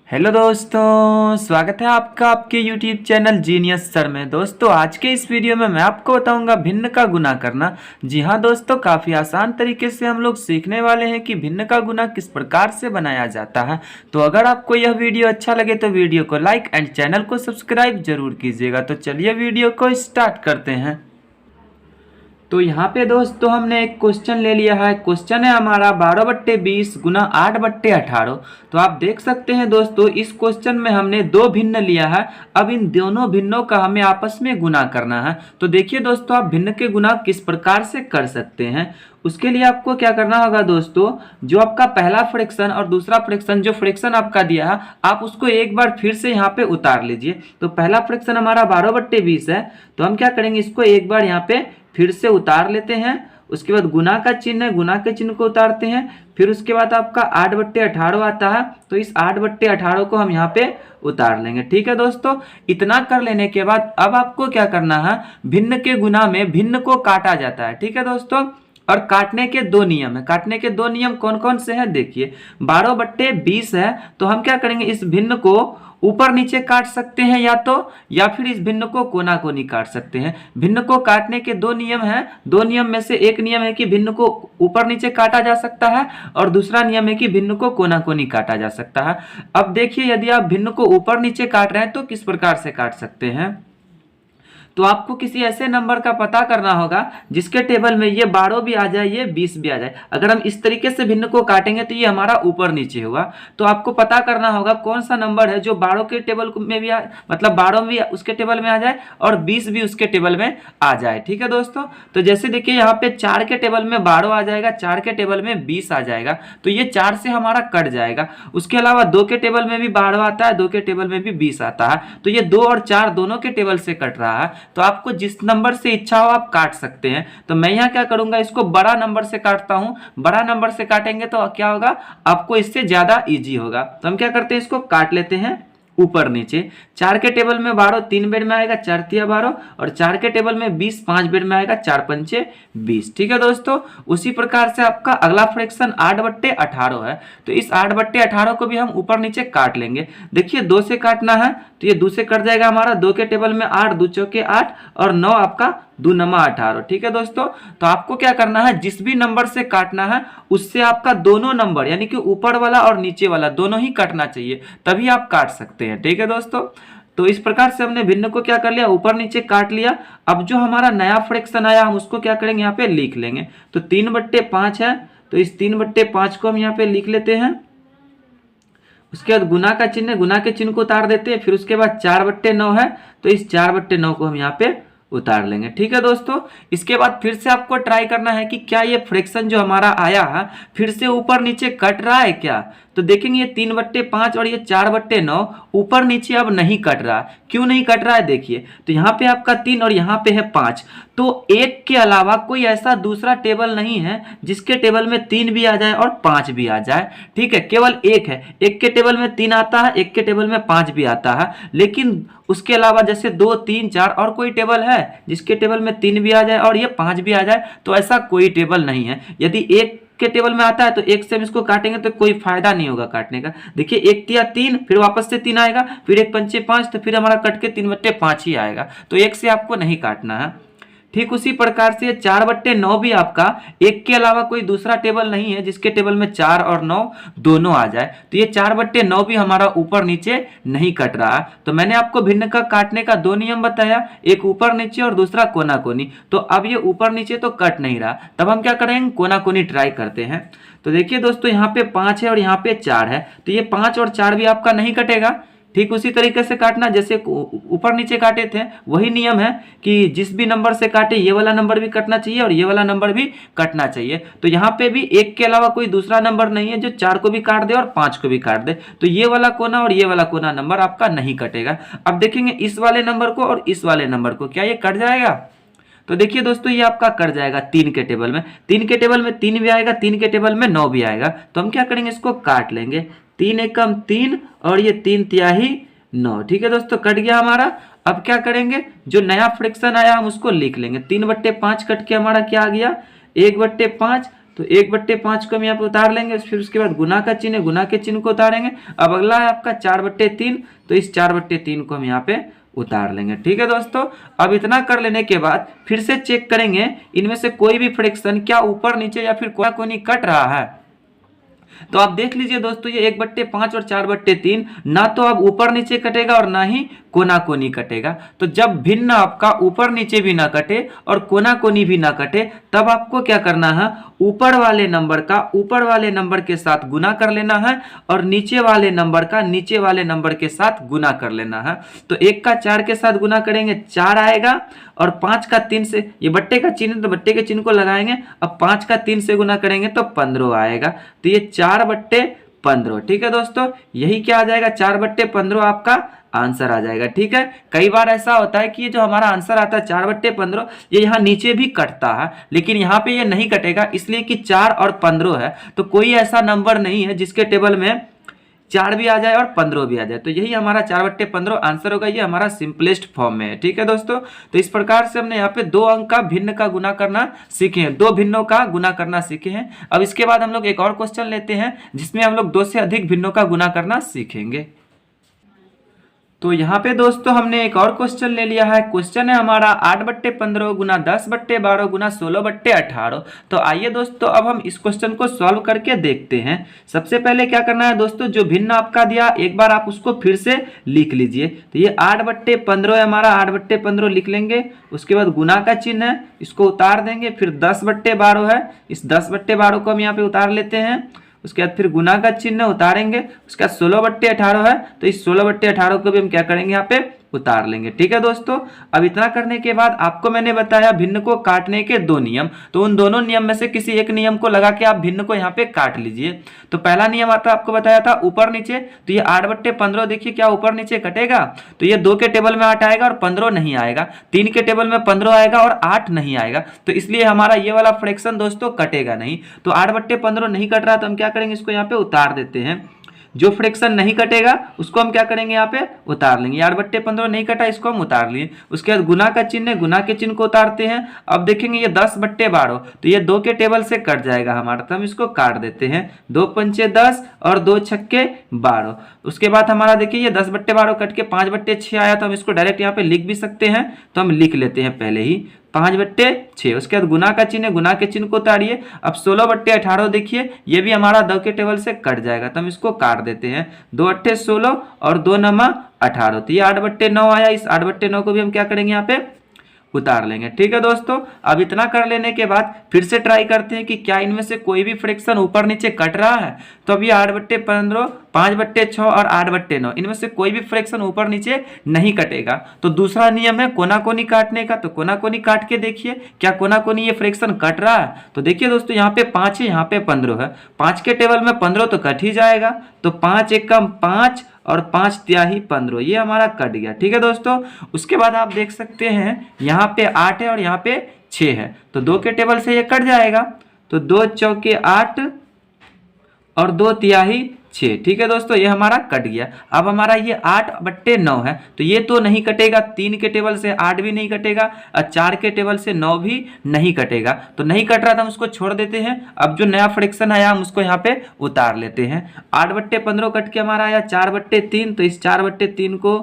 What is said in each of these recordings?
Hello दोस्तों, स्वागत है आपका आपके YouTube चैनल जीनियस सर में। दोस्तों आज के इस वीडियो में मैं आपको बताऊंगा भिन्न का गुना करना। जी हाँ दोस्तों, काफ़ी आसान तरीके से हम लोग सीखने वाले हैं कि भिन्न का गुना किस प्रकार से बनाया जाता है। तो अगर आपको यह वीडियो अच्छा लगे तो वीडियो को लाइक एंड चैनल को सब्सक्राइब जरूर कीजिएगा। तो चलिए वीडियो को स्टार्ट करते हैं। तो यहाँ पे दोस्तों हमने एक क्वेश्चन ले लिया है। क्वेश्चन है हमारा 12/20 गुना 8/18। तो आप देख सकते हैं दोस्तों, इस क्वेश्चन में हमने दो भिन्न लिया है। अब इन दोनों भिन्नों का हमें आपस में गुना करना है। तो देखिए दोस्तों, आप भिन्न के गुना किस प्रकार से कर सकते हैं। उसके लिए आपको क्या करना होगा दोस्तों, जो आपका पहला फ्रैक्शन और दूसरा फ्रैक्शन, जो फ्रैक्शन आपका दिया है, आप उसको एक बार फिर से यहाँ पे उतार लीजिए। तो पहला फ्रैक्शन हमारा 12/20 है, तो हम क्या करेंगे, इसको एक बार यहाँ पे फिर से उतार लेते हैं। उसके बाद गुना का चिन्ह है, गुना के चिन्ह को उतारते हैं। फिर उसके बाद आपका 8/18 आता है, तो इस 8/18 को हम यहाँ पे उतार लेंगे। ठीक है दोस्तों, इतना कर लेने के बाद अब आपको क्या करना है, भिन्न के गुना में भिन्न को काटा जाता है। ठीक है दोस्तों, और काटने के दो नियम है। काटने के दो नियम कौन कौन से हैं देखिए। 12/20 है, तो हम क्या करेंगे, इस भिन्न को ऊपर नीचे काट सकते हैं या फिर इस भिन्न को कोना कोनी काट सकते हैं। भिन्न को काटने के दो नियम हैं। दो नियम में से एक नियम है कि भिन्न को ऊपर नीचे काटा जा सकता है, और दूसरा नियम है कि भिन्न को कोना कोनी काटा जा सकता है। अब देखिए, यदि आप भिन्न को ऊपर नीचे काट रहे हैं तो किस प्रकार से काट सकते हैं। तो आपको किसी ऐसे नंबर का पता करना होगा जिसके टेबल में ये 12 भी आ जाए, ये 20 भी आ जाए। अगर हम इस तरीके से भिन्न को काटेंगे तो ये हमारा ऊपर नीचे होगा। तो आपको पता करना होगा कौन सा नंबर है जो 12 के टेबल में भी मतलब 12 भी उसके टेबल में आ जाए और 20 भी उसके टेबल में आ जाए। ठीक है दोस्तों, तो जैसे देखिए यहाँ पे 4 के टेबल में 12 आ जाएगा, 4 के टेबल में 20 आ जाएगा, तो ये 4 से हमारा कट जाएगा। उसके अलावा 2 के टेबल में भी 12 आता है, 2 के टेबल में भी 20 आता है, तो ये 2 और 4 दोनों के टेबल से कट रहा है। तो आपको जिस नंबर से इच्छा हो आप काट सकते हैं। तो मैं यहां क्या करूंगा, इसको बड़ा नंबर से काटता हूं। बड़ा नंबर से काटेंगे तो क्या होगा, आपको इससे ज्यादा इजी होगा। तो हम क्या करते हैं, इसको काट लेते हैं ऊपर नीचे। 4 के टेबल में 12 3 बेर में आएगा, 4 तिया 12, और 4 के टेबल में 20 5 बेर में आएगा, 4 पंचे 20। ठीक है दोस्तों, उसी प्रकार से आपका अगला फ्रैक्शन 8/18 है। तो इस 8/18 को भी हम ऊपर नीचे काट लेंगे। देखिए 2 से काटना है तो ये 2 से कट जाएगा हमारा। 2 के टेबल में 8, 2 चौके 8, और 9 आपका 2 नमा 18। ठीक है दोस्तों, तो आपको क्या करना है, जिस भी नंबर से काटना है उससे आपका दोनों नंबर यानी कि ऊपर वाला और नीचे वाला दोनों ही कटना चाहिए, तभी आप काट सकते हैं। ठीक है दोस्तों, तो इस प्रकार से हमने भिन्न को क्या कर लिया, ऊपर नीचे काट लिया। अब जो हमारा नया फ्रैक्शन आया हम उसको क्या करेंगे, यहाँ पे लिख लेंगे। तो 3/5 है, तो इस 3/5 को हम यहाँ पे लिख लेते हैं। उसके बाद गुना का चिन्ह, गुना के चिन्ह को उतार देते हैं। फिर उसके बाद 4/9 है, तो इस 4/9 को हम यहाँ पे उतार लेंगे। ठीक है दोस्तों, इसके बाद फिर से आपको ट्राई करना है कि क्या ये फ्रैक्शन जो हमारा आया है फिर से ऊपर नीचे कट रहा है क्या। तो देखेंगे ये 3/5 और ये 4/9 ऊपर नीचे अब नहीं कट रहा। क्यों नहीं कट रहा है देखिए, तो यहाँ पे आपका 3 और यहाँ पे है 5, तो एक के अलावा कोई ऐसा दूसरा टेबल नहीं है जिसके टेबल में 3 भी आ जाए और 5 भी आ जाए। ठीक है, केवल एक है, एक के टेबल में 3 आता है, एक के टेबल में 5 भी आता है। लेकिन उसके अलावा जैसे 2 3 4 और कोई टेबल है जिसके टेबल में 3 भी आ जाए और ये 5 भी आ जाए, तो ऐसा कोई टेबल नहीं है। यदि एक के टेबल में आता है तो एक से हम इसको काटेंगे तो कोई फायदा नहीं होगा काटने का। देखिए 1 तिया 3, फिर वापस से 3 आएगा, फिर 1 पंचे 5, तो फिर हमारा कट के 3/5 ही आएगा। तो एक से आपको नहीं काटना है। ठीक उसी प्रकार से 4/9 भी आपका एक के अलावा कोई दूसरा टेबल नहीं है जिसके टेबल में 4 और 9 दोनों आ जाए, तो ये 4/9 भी हमारा ऊपर नीचे नहीं कट रहा। तो मैंने आपको भिन्न का काटने का दो नियम बताया, एक ऊपर नीचे और दूसरा कोना कोनी। तो अब ये ऊपर नीचे तो कट नहीं रहा, तब हम क्या करेंगे, कोना कोनी ट्राई करते हैं। तो देखिए दोस्तों, यहाँ पे 5 है और यहाँ पे 4 है, तो ये 5 और 4 भी आपका नहीं कटेगा। ठीक उसी तरीके से काटना जैसे ऊपर नीचे काटे थे, वही नियम है कि जिस भी नंबर से काटे ये वाला नंबर भी कटना चाहिए और ये वाला नंबर भी कटना चाहिए। तो यहाँ पे भी एक के अलावा कोई दूसरा नंबर नहीं है जो 4 को भी काट दे और 5 को भी काट दे, तो ये वाला कोना और ये वाला कोना नंबर आपका नहीं कटेगा। अब देखेंगे इस वाले नंबर को और इस वाले नंबर को, क्या ये कट जाएगा। तो देखिए दोस्तों, ये आपका कट जाएगा 3 के टेबल में। 3 के टेबल में 3 भी आएगा, 3 के टेबल में 9 भी आएगा, तो हम क्या करेंगे, इसको काट लेंगे। 3 एकम 3 और ये 3 तिहाई 9। ठीक है दोस्तों, कट गया हमारा। अब क्या करेंगे, जो नया फ्रैक्शन आया हम उसको लिख लेंगे। 3/5 कट के हमारा क्या आ गया, 1/5, तो 1/5 को हम यहाँ पे उतार लेंगे, फिर उसके बाद गुना का चिन्ह है, गुना के चिन्ह को उतारेंगे। अब अगला है आपका 4/3, तो इस 4/3 को हम यहाँ पे उतार लेंगे। ठीक है दोस्तों, अब इतना कर लेने के बाद फिर से चेक करेंगे इनमें से कोई भी फ्रैक्शन क्या ऊपर नीचे या फिर कोना कोनी कट रहा है। तो आप देख लीजिए दोस्तों, ये 1/5 और 4/3 ना तो अब ऊपर नीचे कटेगा और ना ही कोना कोनी कटेगा। तो जब भिन्न आपका ऊपर नीचे भी ना कटे और कोना कोनी भी ना कटे, तब आपको क्या करना है, ऊपर वाले नंबर का ऊपर वाले नंबर के साथ गुना कर लेना है और नीचे वाले नंबर का नीचे वाले नंबर के साथ गुना कर लेना है। तो 1 का 4 के साथ गुना करेंगे 4 आएगा, और 5 का 3 से, ये बट्टे का चिन्ह तो बट्टे के चिन्ह को लगाएंगे। अब 5 का 3 से गुना करेंगे तो 15 आएगा। तो ये 4/15। ठीक है दोस्तों, यही क्या आ जाएगा, 4/15 आपका आंसर आ जाएगा। ठीक है, कई बार ऐसा होता है कि ये जो हमारा आंसर आता है 4/15, ये यहाँ नीचे भी कटता है, लेकिन यहाँ पे ये नहीं कटेगा, इसलिए कि 4 और 15 है। तो कोई ऐसा नंबर नहीं है जिसके टेबल में 4 भी आ जाए और 15 भी आ जाए। तो यही हमारा 4/15 आंसर होगा, ये हमारा सिंपलेस्ट फॉर्म में है। ठीक है दोस्तों, तो इस प्रकार से हमने यहाँ पे 2 अंक का भिन्न का गुना करना सीखे हैं, 2 भिन्नों का गुना करना सीखे हैं। अब इसके बाद हम लोग एक और क्वेश्चन लेते हैं जिसमें हम लोग 2 से अधिक भिन्नों का गुना करना सीखेंगे। तो यहाँ पे दोस्तों हमने एक और क्वेश्चन ले लिया है। क्वेश्चन है हमारा 8/15 गुना 10/12 गुना 16/18। तो आइए दोस्तों, अब हम इस क्वेश्चन को सॉल्व करके देखते हैं। सबसे पहले क्या करना है दोस्तों, जो भिन्न आपका दिया एक बार आप उसको फिर से लिख लीजिए। तो ये 8/15 है हमारा, 8/15 लिख लेंगे। उसके बाद गुना का चिन्ह है, इसको उतार देंगे। फिर 10/12 है, इस 10/12 को हम यहाँ पे उतार लेते हैं। उसके बाद फिर गुना का चिन्ह उतारेंगे। उसके बाद 16/18 है, तो इस 16/18 को भी हम क्या करेंगे, यहाँ पे उतार लेंगे। ठीक है दोस्तों, अब इतना करने के बाद आपको मैंने बताया भिन्न को काटने के 2 नियम। तो उन दोनों नियम में से किसी एक नियम को लगा के आप भिन्न को यहाँ पे काट लीजिए। तो पहला नियम आता आपको बताया था ऊपर नीचे। तो ये 8/15 देखिए क्या ऊपर नीचे कटेगा, तो ये 2 के टेबल में 8 आएगा और 15 नहीं आएगा। 3 के टेबल में 15 आएगा और 8 नहीं आएगा। तो इसलिए हमारा ये वाला फ्रैक्शन दोस्तों कटेगा नहीं। तो 8/15 नहीं कट रहा, तो हम क्या करेंगे, इसको यहाँ पे उतार देते हैं। जो फ्रैक्शन नहीं कटेगा उसको हम क्या करेंगे, यहाँ पे उतार लेंगे। 8/15 नहीं कटा, इसको हम उतार लिए। उसके बाद गुना का चिन्ह है, गुना के चिन्ह को उतारते हैं। अब देखेंगे ये 10/12, तो ये 2 के टेबल से कट जाएगा हमारा, तो हम इसको काट देते हैं। 2 पंचे 10 और 2 छक्के 12। उसके बाद हमारा देखिए ये 10/12 कट के 5/6 आया, तो हम इसको डायरेक्ट यहाँ पे लिख भी सकते हैं। तो हम लिख लेते हैं पहले ही 5/6। उसके बाद गुना का चिन्ह है, गुना के चिन्ह को उतारिए। अब 16/18 देखिए ये भी हमारा 2 के टेबल से कट जाएगा, तो हम इसको काट देते हैं। 2 8 16 और 2 9 18। तो ये 8/9 आया। इस 8/9 को भी हम क्या करेंगे, यहाँ पे उतार लेंगे। ठीक है दोस्तों, अब इतना कर लेने के बाद फिर से ट्राई करते हैं कि क्या इनमें से कोई भी फ्रैक्शन ऊपर नीचे कट रहा है। तो अभी 8/15, 5/6 और 8/9 इनमें से कोई भी फ्रैक्शन ऊपर नीचे नहीं कटेगा। तो दूसरा नियम है कोना कोनी काटने का। तो कोना कोनी काट के देखिए क्या कोना कोनी ये फ्रैक्शन कट रहा है। तो देखिए दोस्तों, यहाँ पे 5 है, यहाँ पे 15 है। 5 के टेबल में 15 तो कट ही जाएगा। तो 5 एकम 5 और 5 तिहाई 15, ये हमारा कट गया। ठीक है दोस्तों, उसके बाद आप देख सकते हैं यहाँ पे 8 है और यहाँ पे 6 है, तो 2 के टेबल से ये कट जाएगा। तो 2 चौके 8 और 2 तिहाई 6। ठीक है दोस्तों, ये हमारा कट गया। अब हमारा ये 8/9 है, तो ये तो नहीं कटेगा। 3 के टेबल से 8 भी नहीं कटेगा और 4 के टेबल से 9 भी नहीं कटेगा। तो नहीं कट रहा था, हम उसको छोड़ देते हैं। अब जो नया फ्रैक्शन आया हम उसको यहाँ पे उतार लेते हैं। 8/15 कट के हमारा आया 4/3, तो इस 4/3 को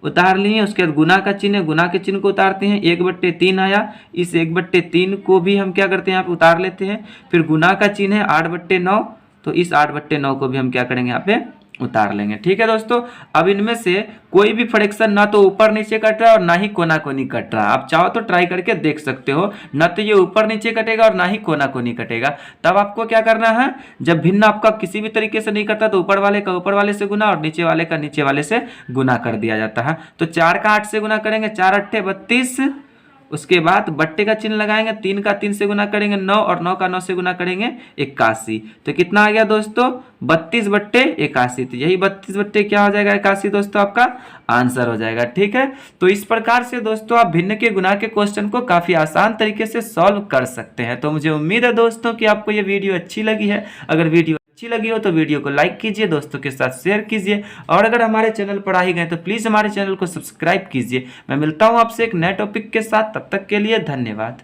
उतार लिए। उसके बाद गुना का चिन्ह है, गुना के चिन्ह को उतारते हैं। 1/3 आया, इस 1/3 को भी हम क्या करते हैं, यहाँ पे उतार लेते हैं। फिर गुना का चिन्ह है 8/9, तो इस 8/9 को भी हम क्या करेंगे, यहाँ पे उतार लेंगे। ठीक है दोस्तों, अब इनमें से कोई भी फ्रैक्शन ना तो ऊपर नीचे कट रहा है और ना ही कोना कोनी कट रहा है। आप चाहो तो ट्राई करके देख सकते हो, ना तो ये ऊपर नीचे कटेगा और ना ही कोना कोनी कटेगा। तब आपको क्या करना है, जब भिन्न आपका किसी भी तरीके से नहीं करता तो ऊपर वाले का ऊपर वाले से गुना और नीचे वाले का नीचे वाले से गुना कर दिया जाता है। तो 4 का 8 से गुना करेंगे, 4 8 32। उसके बाद बट्टे का चिन्ह लगाएंगे, 3 का 3 से गुना करेंगे 9 और 9 का 9 से गुना करेंगे 81। तो कितना आ गया दोस्तों, 32/81। तो यही 32 क्या हो जाएगा 81 दोस्तों, आपका आंसर हो जाएगा। ठीक है, तो इस प्रकार से दोस्तों आप भिन्न के गुना के क्वेश्चन को काफी आसान तरीके से सॉल्व कर सकते हैं। तो मुझे उम्मीद है दोस्तों कि आपको ये वीडियो अच्छी लगी है। अगर वीडियो अच्छी लगी हो तो वीडियो को लाइक कीजिए, दोस्तों के साथ शेयर कीजिए, और अगर हमारे चैनल पर आ ही गए तो प्लीज़ हमारे चैनल को सब्सक्राइब कीजिए। मैं मिलता हूं आपसे एक नए टॉपिक के साथ, तब तक के लिए धन्यवाद।